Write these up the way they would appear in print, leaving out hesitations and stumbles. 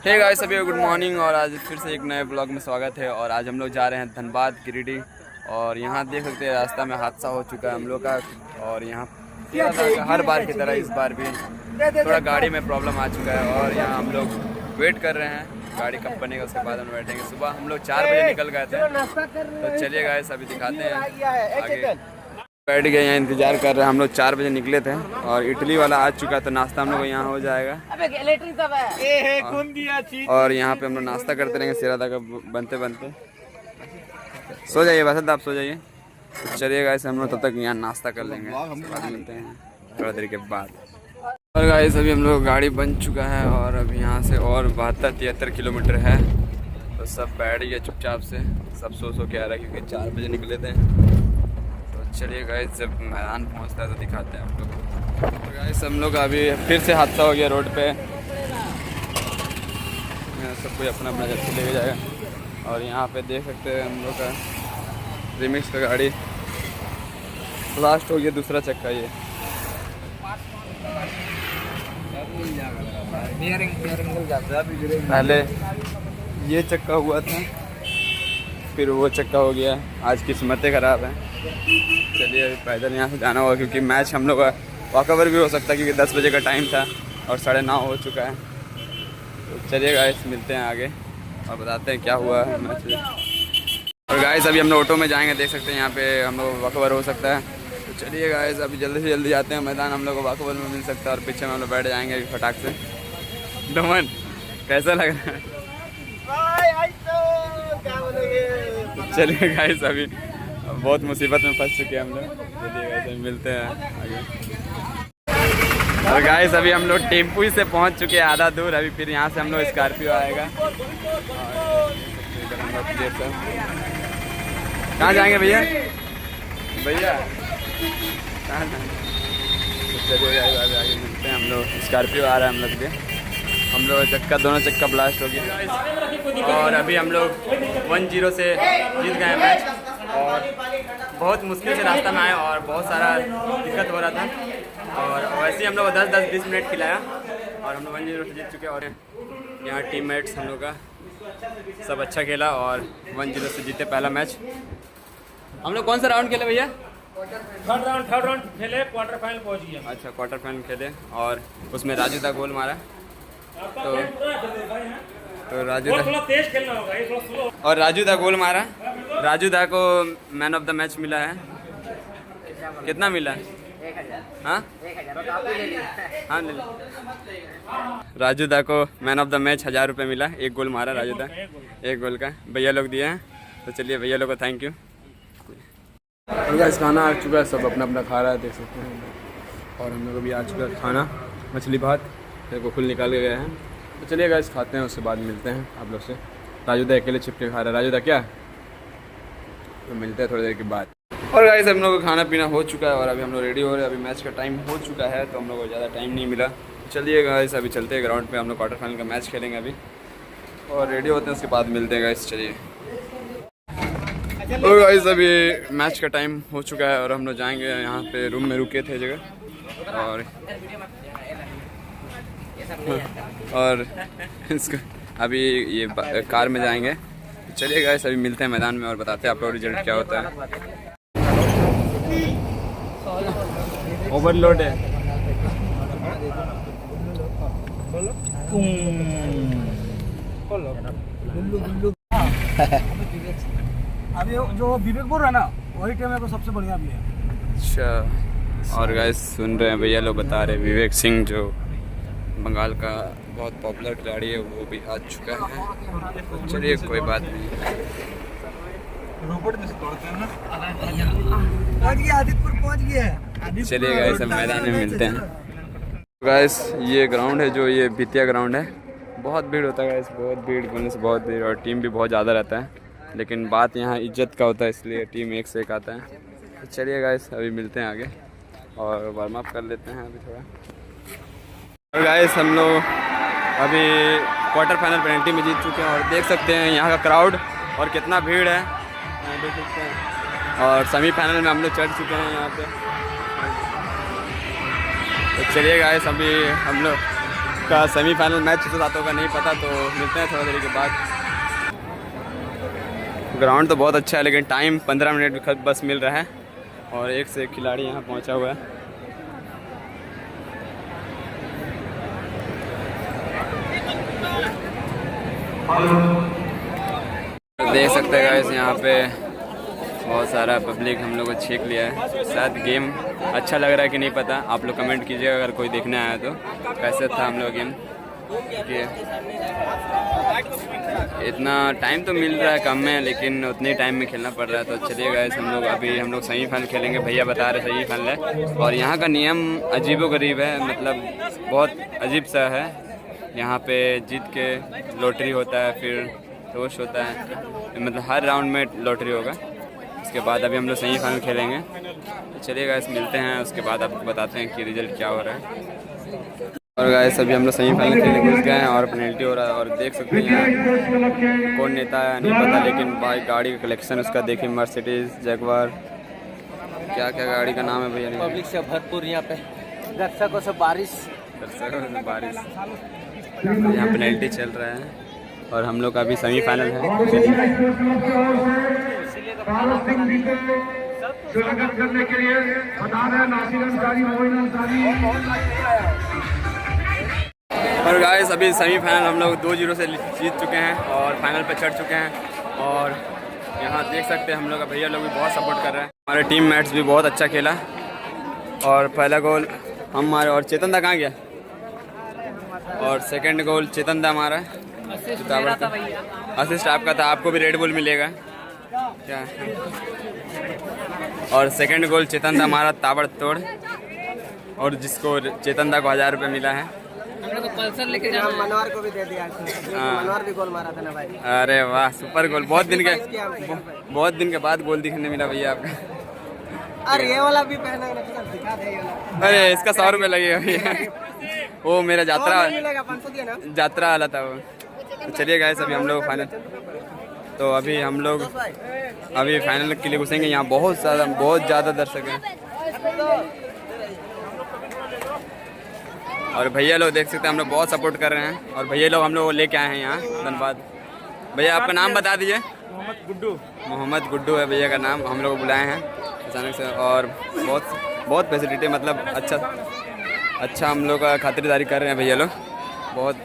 Hey guys, सभी good morning. और आज फिर से एक नए ब्लॉग में स्वागत है। और आज हम लोग जा रहे हैं धनबाद गिरिडीह। और यहाँ देख सकते हैं रास्ता में हादसा हो चुका है हम लोग का। और यहाँ हर बार की तरह इस बार भी थोड़ा गाड़ी में प्रॉब्लम आ चुका है। और यहाँ हम लोग वेट कर रहे हैं गाड़ी कब बनेगा, उसके बाद हम बैठेंगे। सुबह हम लोग 4 बजे निकल गए थे, तो चलिए गाइस अभी दिखाते हैं आगे। बैठ गए यहाँ, इंतजार कर रहे हैं। हम लोग 4 बजे निकले थे और इडली वाला आ चुका, तो नाश्ता हम लोग यहाँ हो जाएगा। और यहाँ पे हम लोग नाश्ता करते रहेंगे सिरादा का बनते बनते। सो जाइए बस, आप सो जाइए। तो चलिए गाइस हम लोग तब तक यहाँ नाश्ता कर लेंगे, बाद मिलते हैं थोड़ा देर के बाद। और गाइस अभी हम लोग गाड़ी बन चुका है और अभी यहाँ से और 72-73 किलोमीटर है। तो सब बैठ गए चुपचाप से, सब सो के आ रहा है क्योंकि 4 बजे निकले थे। चलिए गाइस जब मैदान पहुंचता है तो दिखाते हैं आप लोग। तो गाइस हम लोग अभी फिर से हादसा हो गया रोड पे। सब कोई अपना अपना जगह लेके जाएगा। और यहाँ पे देख सकते हैं हम लोग का रिमिक्स का गाड़ी ब्लास्ट हो गया, दूसरा चक्का। ये पहले ये चक्का हुआ था, फिर वो चक्का हो गया। आज किस्मतें ख़राब हैं। चलिए अभी पैदल यहाँ से जाना होगा क्योंकि मैच हम लोग का वॉकओवर भी हो सकता है क्योंकि 10 बजे का टाइम था और 9:30 हो चुका है। तो चलिए गाइस मिलते हैं आगे और बताते हैं क्या हुआ है मैच में। और गाइस अभी हम लोग ऑटो में जाएंगे, देख सकते हैं यहाँ पे हम लोग वॉकओवर हो सकता है। तो चलिए गाइस अभी जल्दी से जल्दी जाते हैं मैदान, हम लोग को वॉकओवर में मिल सकता है। और पीछे में हम लोग बैठ जाएंगे फटाक से। डमन कैसा लग रहा है? चलिए गाइस अभी बहुत मुसीबत में फंस चुके हैं हम लोग। चलिए गाइस मिलते हैं आगे। और गाइस अभी हम लोग टेम्पू ही से पहुंच चुके हैं आधा दूर। अभी फिर यहाँ से हम लोग स्कॉर्पियो आएगा। कहाँ जाएंगे भैया? भैया कहाँ जाएंगे? चलिए गाइस आगे मिलते हैं हम लोग। स्कॉर्पियो आ रहा है हम लोग के। हम लोग चक्का दोनों चक्का ब्लास्ट हो गया। और अभी हम लोग 1-0 से जीत गए मैच। और बहुत मुश्किल से रास्ता में आए और बहुत सारा दिक्कत हो रहा था। और वैसे ही हम लोग 10-20 मिनट खिलाया और हम लोग 1-0 से जीत चुके हैं। और यहाँ टीममेट्स हम लोग का सब अच्छा खेला और 1-0 से जीते पहला मैच। हम लोग कौन सा राउंड खेले भैया? थर्ड राउंड खेले, क्वार्टर फाइनल पहुँच गया। अच्छा क्वार्टर फाइनल खेले और उसमें राजू दा गोल मारा। तो राजू दा थोड़ा तेज खेलना होगा, ये थोड़ा स्लो। और राजू दा गोल मारा। राजू दा को मैन ऑफ द मैच मिला है। कितना मिला? 1000। हाँ 1000 हाँ ले लो। राजू दा को मैन ऑफ द मैच 1000 रुपये मिला। एक गोल मारा राजू दा, एक गोल का भैया लोग दिए हैं। तो चलिए भैया लोग को थैंक यू। खाना आ चुका है, सब अपना अपना खा रहा है, देख सकते हैं। और हम लोग भी आ चुका है खाना, मछली भात को खुल निकाल के गए हैं। तो चलिए गाइस खाते हैं, उसके बाद मिलते हैं आप लोग से। राजू दा अकेले छिपके खा रहा है। राजू दा क्या? तो मिलते हैं थोड़ी देर के बाद। और गाइस हम लोग का खाना पीना हो चुका है और अभी हम लोग रेडी हो रहे हैं। अभी मैच का टाइम हो चुका है तो हम लोग को ज़्यादा टाइम नहीं मिला। चलिए गाइस अभी चलते हैं ग्राउंड पे, हम लोग क्वार्टर फाइनल का मैच खेलेंगे अभी और रेडी होते हैं, उसके बाद मिलते हैं गाइस। चलिए और गाइस अभी मैच का टाइम हो चुका है और हम लोग जाएंगे। यहाँ पे रूम में रुके थे जगह और इसको अभी ये कार में जाएंगे। चलिए गाइस अभी मिलते हैं मैदान में और बताते हैं आप लोग रिजल्ट क्या होता है। ओवरलोड है। अभी जो विवेक बोल रहा है ना, वही टीम को सबसे बढ़िया भी है। अच्छा। और गाइस सुन रहे हैं भैया लोग बता रहे विवेक सिंह जो बंगाल का बहुत पॉपुलर खिलाड़ी है वो भी आ चुका है। तो चलिए कोई बात नहीं। चलिए गाइस अब मैदान में मिलते हैं। गाइस ये ग्राउंड है जो ये भितिया ग्राउंड है। बहुत भीड़ होता है गाइस, बहुत भीड़ बोलने से बहुत भीड़। और टीम भी बहुत ज़्यादा रहता है, लेकिन बात यहाँ इज्जत का होता है इसलिए टीम एक से एक आता है। तो चलिए गाइस अभी मिलते हैं आगे और वार्म अप कर लेते हैं अभी थोड़ा। और गाइस हम लोग अभी क्वार्टर फाइनल पेनल्टी में जीत चुके हैं और देख सकते हैं यहाँ का क्राउड और कितना भीड़ है, देख सकते हैं। और सेमीफाइनल में हम लोग चढ़ चुके हैं यहाँ पे। तो चलिए गाइस अभी हम लोग का सेमीफाइनल मैच तो साथ होगा नहीं पता, तो मिलते हैं थोड़ा देर के बाद। ग्राउंड तो बहुत अच्छा है लेकिन टाइम 15 मिनट बस मिल रहा है और एक से एक खिलाड़ी यहाँ पहुँचा हुआ है। देख सकते हैं गाइस यहाँ पे बहुत सारा पब्लिक हम लोग को छेक लिया है। शायद गेम अच्छा लग रहा है कि नहीं पता, आप लोग कमेंट कीजिएगा अगर कोई देखने आया तो। कैसे था हम लोग गेम कि इतना टाइम तो मिल रहा है कम में लेकिन उतने टाइम में खेलना पड़ रहा है। तो चलिए गाइस हम लोग सेमीफाइनल खेलेंगे। भैया बता रहे सेमीफाइनल है और यहाँ का नियम अजीबोगरीब है, मतलब बहुत अजीब सा है। यहाँ पे जीत के लॉटरी होता है, फिर टोस्ट होता है, मतलब हर राउंड में लॉटरी होगा। उसके बाद अभी हम लोग सेमीफाइनल खेलेंगे। तो चलिए गाइस मिलते हैं, उसके बाद आपको बताते हैं कि रिजल्ट क्या हो रहा है। और गाइस अभी हम लोग सेमीफाइनल खेलने घुस गए हैं और पेनल्टी हो रहा है और देख सकते हैं यहाँ कौन नेता है नहीं पता, लेकिन भाई गाड़ी का कलेक्शन उसका देखिए, मर्सिडीज, जगुआर, क्या क्या गाड़ी का नाम है भैया। पब्लिक से भरपूर यहाँ पे, दर्शकों से बारिश। यहाँ पेनल्टी चल रहा है और हम लोग का अभी सेमीफाइनल है। और गाइस अभी सेमीफाइनल हम लोग 2-0 से जीत चुके हैं और फाइनल पे चढ़ चुके हैं। और यहाँ देख सकते हैं हम लोग का भैया लोग भी बहुत सपोर्ट कर रहे हैं। हमारे टीम मेट्स भी बहुत अच्छा खेला और पहला गोल हमारे और चेतन दा कहाँ गया और सेकंड गोल चेतन दा हमारा असिस्ट आपका था। आपको भी रेड बुल मिलेगा क्या। और सेकंड गोल चेतन दा हमारा ताबड़तोड़, और जिसको चेतन दा को 1000 रुपये मिला है। हम लोग को पल्सर लेके जाना, मनोहर को भी दे दिया। मनोहर भी गोल मारा था ना भाई। अरे वाह सुपर गोल, बहुत दिन के बाद गोल दिखने मिला भैया आपका। अरे ये वाला भी पहना दिखा दे ये वाला। अरे इसका 100 रुपये लगेगा भैया। वो मेरा यात्रा वाला था वो। तो चलिए गाइस अभी हम लोग फाइनल, तो अभी हम लोग अभी फाइनल के लिए घुसेंगे। यहाँ बहुत ज़्यादा दर्शक हैं और भैया लोग देख सकते हैं हम लोग बहुत सपोर्ट कर रहे हैं और भैया लोग हम लोग लेके आए हैं यहाँ। धन्यवाद भैया, आपका नाम बता दीजिए। मोहम्मद गुड्डू है भैया का नाम। हम लोग बुलाए हैं अचानक से और बहुत फैसिलिटी, मतलब अच्छा हम लोग का खातिरदारी कर रहे हैं भैया लोग बहुत।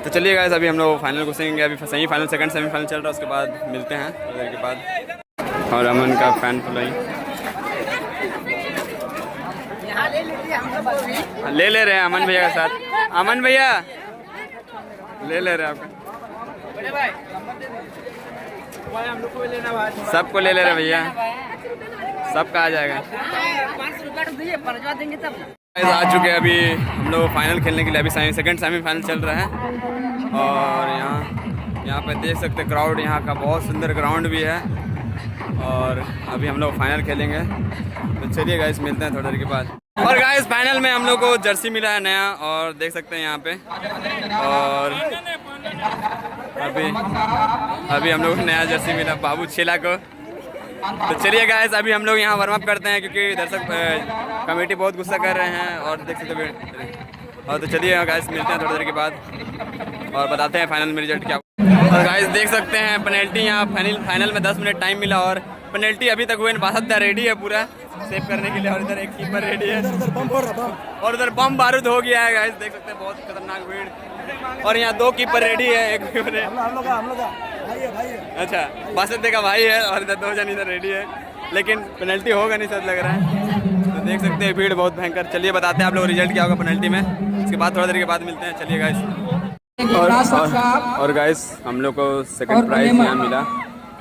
तो चलिए गाइस अभी हम लोग फाइनल घुसेंगे। अभी सेमीफाइनल सेकंड सेमीफाइनल चल रहा है, उसके बाद मिलते हैं थोड़ी देर के बाद। और अमन का फैन फॉलोइंग ले रहे हैं अमन भैया के साथ। अमन भैया ले रहे हैं आपका, सबको ले रहे भैया, सबका आ जाएगा। आ चुके हैं अभी हम लोग फाइनल खेलने के लिए। अभी सेकंड सेमीफाइनल चल रहा है और यहाँ पे देख सकते हैं क्राउड, यहाँ का बहुत सुंदर ग्राउंड भी है और अभी हम लोग फाइनल खेलेंगे। तो चलिए गाइस मिलते हैं थोड़ी देर के बाद। और गाइस फाइनल में हम लोग को जर्सी मिला है नया और देख सकते हैं यहाँ पे। और अभी हम लोग को नया जर्सी मिला बाबू छेला को। तो चलिए गाइस अभी हम लोग यहाँ वार्म अप करते हैं क्योंकि दर्शक कमेटी बहुत गुस्सा कर रहे हैं और देख सकते हैं। और तो चलिए गाइस मिलते हैं थोड़ी देर के बाद और बताते हैं फाइनल में रिजल्ट क्या। और गाइस देख सकते हैं पेनल्टी, यहाँ फाइनल में 10 मिनट टाइम मिला और पेनल्टी अभी तक हुए नहीं। 62 रेडी है पूरा सेव करने के लिए और इधर एक कीपर रेडी है और उधर बम बारूद हो गया है गाइस। देख सकते हैं बहुत खतरनाक भीड़ और यहाँ 2 कीपर रेडी है। एक कीपर अच्छा बासत का भाई है और इधर 2 जन इधर रेडी है, लेकिन पेनल्टी होगा नहीं सच लग रहा है। तो देख सकते हैं भीड़ बहुत भयंकर। चलिए बताते हैं आप लोग रिजल्ट क्या होगा पेनल्टी में, उसके बाद थोड़ा देर के बाद मिलते हैं। चलिए गाइस और गाइस हम लोग को सेकंड प्राइज यहाँ मिला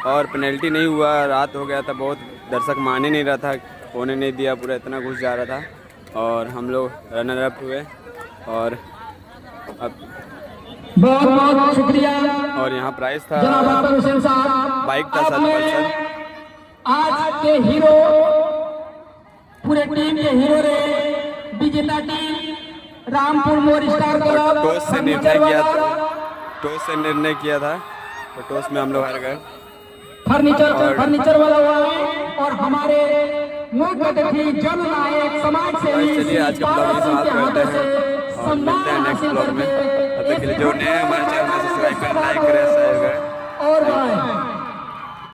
और पेनल्टी नहीं हुआ, रात हो गया था, बहुत दर्शक माने नहीं रहा था, होने नहीं दिया, पूरा इतना घुस जा रहा था और हम लोग रनर अप हुए। और अब बहुत शुक्रिया। और यहाँ प्राइस था बाइक था 7 पल्सर। आज के हीरो पूरे टीम के हीरो रहे विजेता टीम रामपुर मोर स्टार क्लब। टॉस से निर्णय किया था तो टॉस में हम लोग हार गए। फर्नीचर वाला हुआ और हमारे मुख्य अतिथि जननायक समाज सेवी चलिए आज के ब्लॉग में समाप्त करते हैं और मिलते हैं नेक्स्ट ब्लॉग में। तब तक के लिए जो नए हमारे चैनल में सब्सक्राइब करें, लाइक करें,